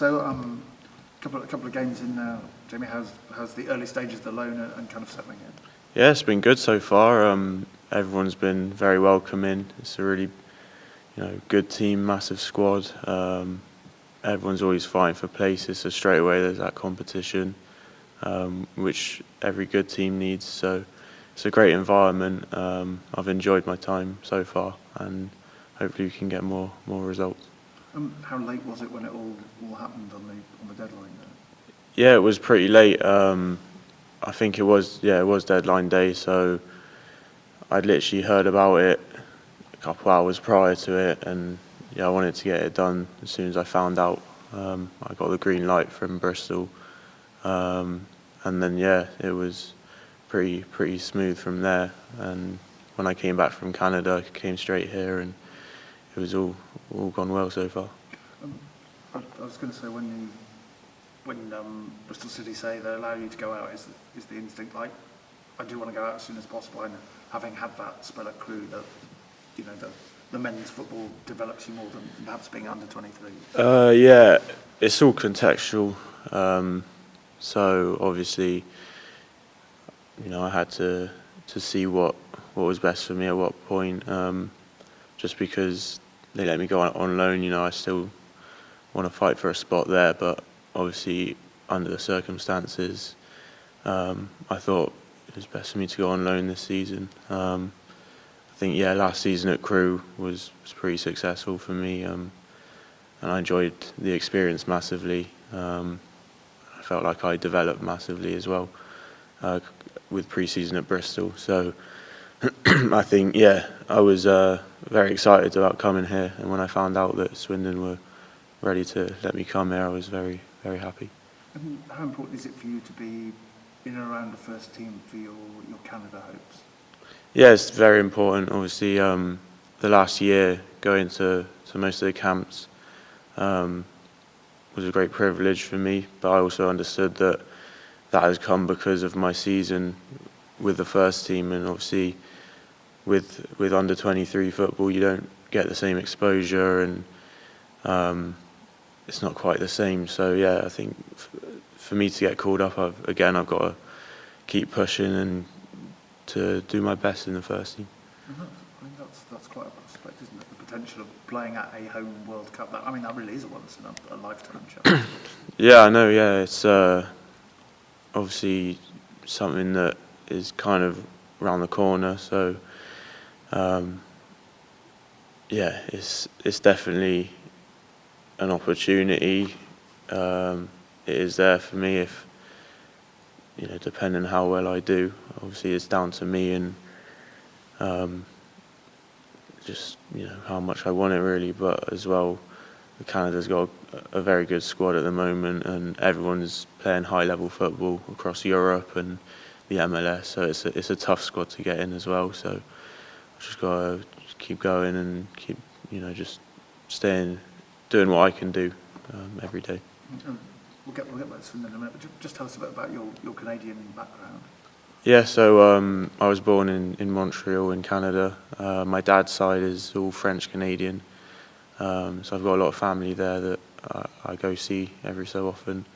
So, couple of games in now. Jamie, how's the early stages of the loan and kind of settling in? Yeah, it's been good so far. Everyone's been very welcoming. It's a really, good team, massive squad. Everyone's always fighting for places, so straight away there's that competition, which every good team needs. So it's a great environment. I've enjoyed my time so far, and hopefully we can get more results. How late was it when it all happened on the deadline day? Yeah, it was pretty late. I think it was deadline day, so I'd literally heard about it a couple hours prior to it, and I wanted to get it done as soon as I found out. I got the green light from Bristol, and then it was pretty smooth from there. And when I came back from Canada, I came straight here, and it was all gone well so far. I was going to say when Bristol City say they allow you to go out, is the instinct like, I do want to go out as soon as possible, and having had that spell at Crewe, that the men's football develops you more than perhaps being under 23? Yeah, it's all contextual. So obviously, I had to see what was best for me at what point. Just because they let me go on loan, I still want to fight for a spot there, but obviously under the circumstances, I thought it was best for me to go on loan this season. I think last season at Crewe was pretty successful for me, and I enjoyed the experience massively. I felt like I developed massively as well with pre-season at Bristol. So I think I was very excited about coming here, and when I found out that Swindon were ready to let me come here, I was very, very happy. And how important is it for you to be in and around the first team for your Canada hopes? Yeah, it's very important. Obviously, the last year going to most of the camps was a great privilege for me, but I also understood that has come because of my season with the first team, and obviously with under 23 football you don't get the same exposure, and it's not quite the same. So I think for me to get called up, I've got to keep pushing and to do my best in the first team. I mean, that's quite a prospect, isn't it? The potential of playing at a home World Cup. That really is a once in a lifetime chance. Yeah, I know. Yeah, it's obviously something that is kind of around the corner. So it's definitely an opportunity. It is there for me if depending how well I do. Obviously, it's down to me and just how much I want it really. But as well, Canada's got a very good squad at the moment, and everyone's playing high-level football across Europe and the MLS. So it's a tough squad to get in as well. So I just got to keep going and keep just doing what I can do every day. We'll get back to Swindon in a minute, but just tell us a bit about your Canadian background. Yeah, so I was born in Montreal in Canada. My dad's side is all French Canadian, so I've got a lot of family there that I go see every so often.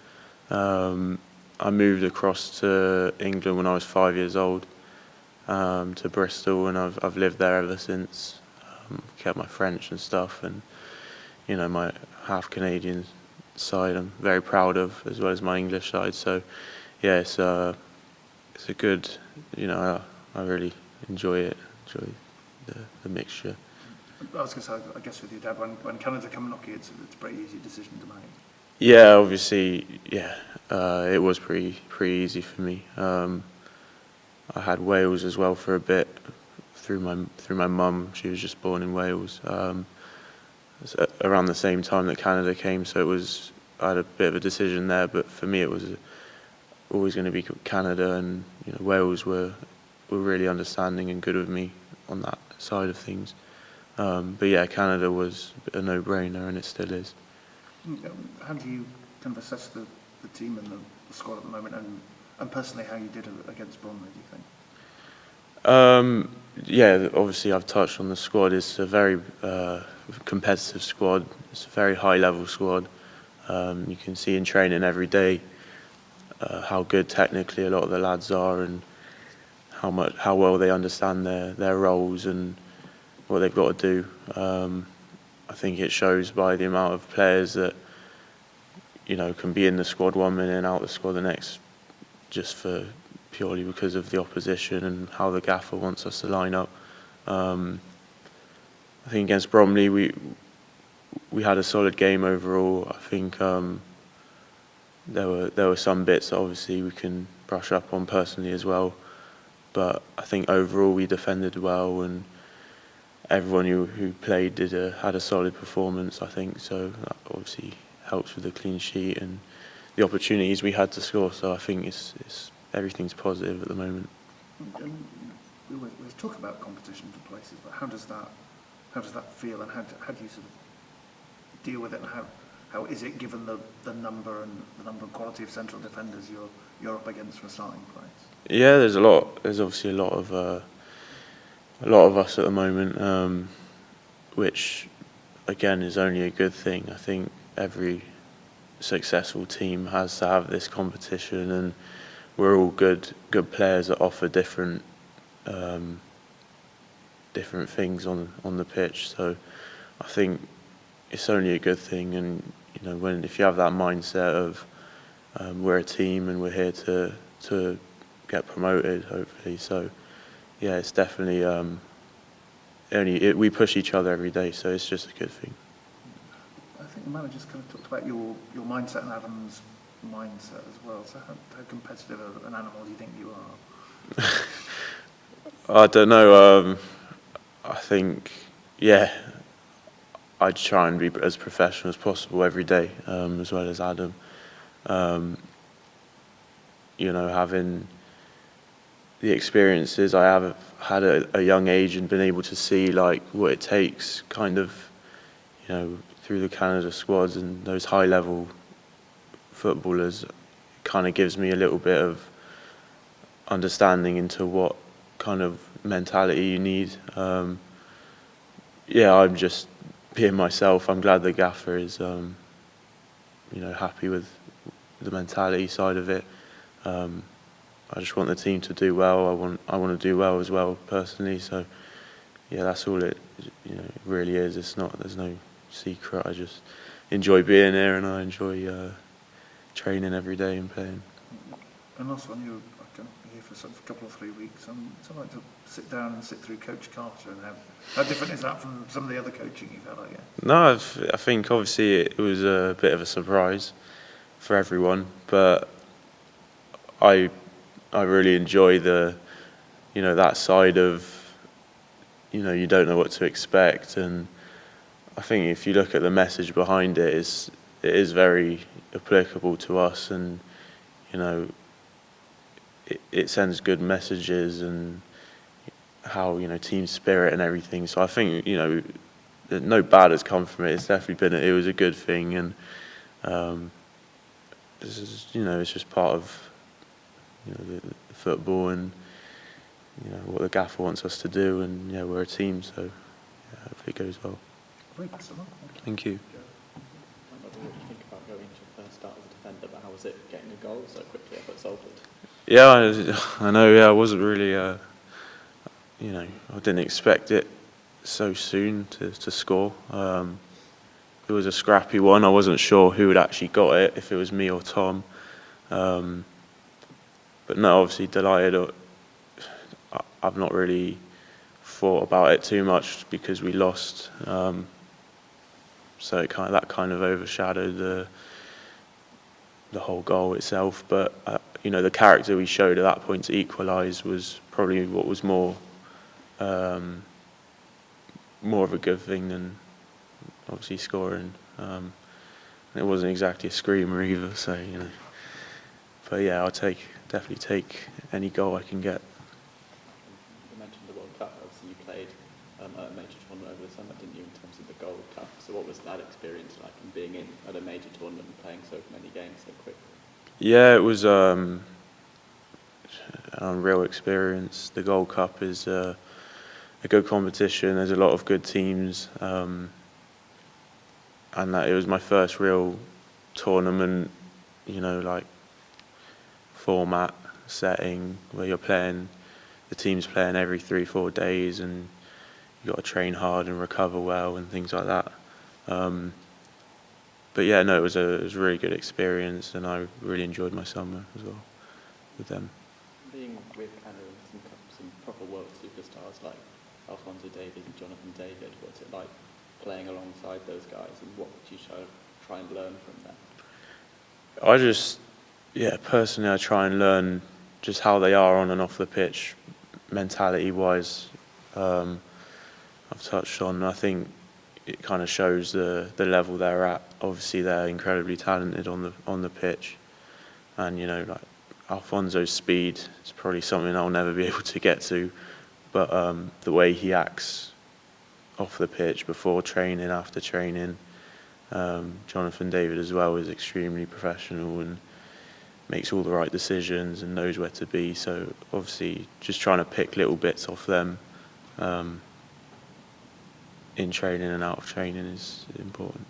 I moved across to England when I was 5 years old, to Bristol, and I've lived there ever since. Kept my French and stuff, and my half Canadian side I'm very proud of, as well as my English side. So it's a good, I really enjoy it, the mixture. I was going to say, I guess with your dad, when Canada come knocking, it's a pretty easy decision to make. Yeah, obviously, it was pretty easy for me. I had Wales as well for a bit through my mum. She was just born in Wales. Around the same time that Canada came, so I had a bit of a decision there. But for me, it was always going to be Canada, and Wales were really understanding and good with me on that side of things. But Canada was a no-brainer, and it still is. How do you kind of assess the team and the squad at the moment, and personally how you did against Bromley, do you think? Obviously I've touched on the squad. It's a very competitive squad. It's a very high-level squad. You can see in training every day how good technically a lot of the lads are, and how well they understand their roles and what they've got to do. I think it shows by the amount of players that can be in the squad 1 minute and out the squad the next, just for purely because of the opposition and how the gaffer wants us to line up. I think against Bromley we had a solid game overall. I think there were some bits that obviously we can brush up on personally as well, but I think overall we defended well, and everyone who played had a solid performance, I think. So that obviously helps with the clean sheet and the opportunities we had to score. So I think it's everything's positive at the moment. And we always talk about competition for places, but how does that feel, and how do you sort of deal with it, and how is it given the number and quality of central defenders you're up against for a starting place? Yeah, there's obviously a lot of us at the moment, which again is only a good thing. I think every successful team has to have this competition, and we're all good players that offer different things on the pitch. So I think it's only a good thing, and if you have that mindset of we're a team and we're here to get promoted, hopefully. So yeah, it's definitely we push each other every day, so it's just a good thing. I think the manager's kind of talked about your mindset and Adam's mindset as well. So how competitive an animal do you think you are? I don't know. I think, yeah, I try and be as professional as possible every day, as well as Adam. Having the experiences I have had at a young age and been able to see like what it takes, kind of, through the Canada squads and those high level footballers, kind of gives me a little bit of understanding into what kind of mentality you need. I'm just being myself. I'm glad the gaffer is happy with the mentality side of it. I just want the team to do well. I want to do well as well personally. So yeah, that's all it really is. There's no secret. I just enjoy being here, and I enjoy training every day and playing. And also, when you're here for sort of a couple of 3 weeks, it's like to sit down and sit through Coach Carter, and how different is that from some of the other coaching you've had, I guess? No, I think obviously it was a bit of a surprise for everyone, but I really enjoy that side of, you don't know what to expect, and I think if you look at the message behind it, it is very applicable to us, and it sends good messages, and how team spirit and everything. So I think no bad has come from it. It's definitely it was a good thing, and this is it's just part of the football, and what the gaffer wants us to do, and we're a team, so hopefully it goes well. Great, best of luck. Thank you. What do you think about going to your first start as a defender, but how was it getting a goal so quickly up at Salford? Yeah, I know. Yeah, I wasn't really. I didn't expect it so soon to score. It was a scrappy one. I wasn't sure who had actually got it, if it was me or Tom. But no, obviously delighted. I've not really thought about it too much because we lost. So that kind of overshadowed the whole goal itself. But the character we showed at that point to equalise was probably what was more of a good thing than obviously scoring. And it wasn't exactly a screamer either, so But yeah, I'll definitely take any goal I can get. You mentioned the World Cup. Obviously, you played at a major tournament over the summer, didn't you, in terms of the Gold Cup? So what was that experience like, in being in at a major tournament and playing so many games so quickly? Yeah, it was an unreal experience. The Gold Cup is a good competition. There's a lot of good teams, and that it was my first real tournament, you know, like format setting where you're playing, the team's playing every 3-4 days, and you got to train hard and recover well and things like that. But yeah, no, it was a really good experience, and I really enjoyed my summer as well with them. Being with kind of some proper world superstars like Alphonso Davies and Jonathan David, what's it like playing alongside those guys, and what would you try and learn from them? Personally, I try and learn just how they are on and off the pitch, mentality-wise. I've touched on. I think it kind of shows the level they're at. Obviously, they're incredibly talented on the pitch, and you know, like Alfonso's speed is probably something I'll never be able to get to, but the way he acts off the pitch before training, after training, Jonathan David as well is extremely professional and makes all the right decisions and knows where to be. So obviously, just trying to pick little bits off them in training and out of training is important.